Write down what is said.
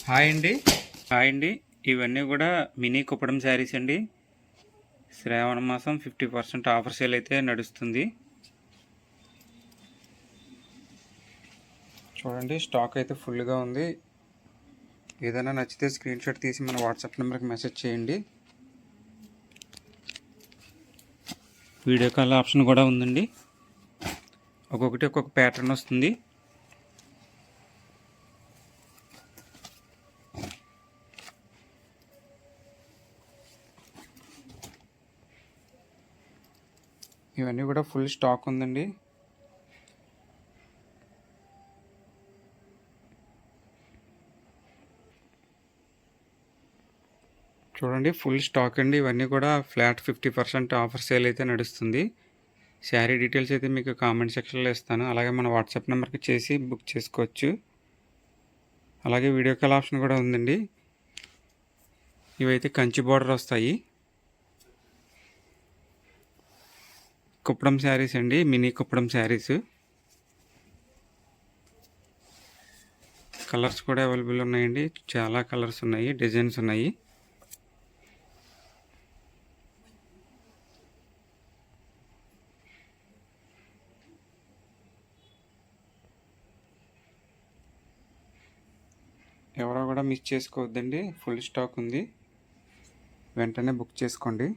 Hi అండి. Hi అండి. ఇవన్నీ కూడా మినీ కుప్పడం శారీస్ అండి. శ్రావణ మాసం 50% ఆఫర్ సేల్ అయితే నడుస్తుంది. చూడండి, స్టాక్ అయితే ఫుల్గా ఉంది. ఏదైనా నచ్చితే స్క్రీన్ షాట్ తీసి మన వాట్సాప్ నెంబర్కి మెసేజ్ చేయండి. వీడియో కాల్ ఆప్షన్ కూడా ఉందండి. ఒక్కొక్కటి ఒక్కొక్క ప్యాటర్న్ వస్తుంది. ఇవన్నీ కూడా ఫుల్ స్టాక్ ఉందండి. చూడండి, ఫుల్ స్టాక్ అండి. ఇవన్నీ కూడా ఫ్లాట్ 50% ఆఫర్ సేల్ అయితే నడుస్తుంది. శారీ డీటెయిల్స్ అయితే మీకు కామెంట్ సెక్షన్లో ఇస్తాను. అలాగే మన వాట్సాప్ నెంబర్కి చేసి బుక్ చేసుకోవచ్చు. అలాగే వీడియో కాల్ ఆప్షన్ కూడా ఉందండి. ఇవైతే కంచి బార్డర్ వస్తాయి. కుప్పడం శారీస్ అండి, మినీ కుప్పడం శారీస్. కలర్స్ కూడా అవైలబుల్ ఉన్నాయండి. చాలా కలర్స్ ఉన్నాయి, డిజైన్స్ ఉన్నాయి. ఎవరో కూడా మిస్ చేసుకోవద్దండి. ఫుల్ స్టాక్ ఉంది. వెంటనే బుక్ చేసుకోండి.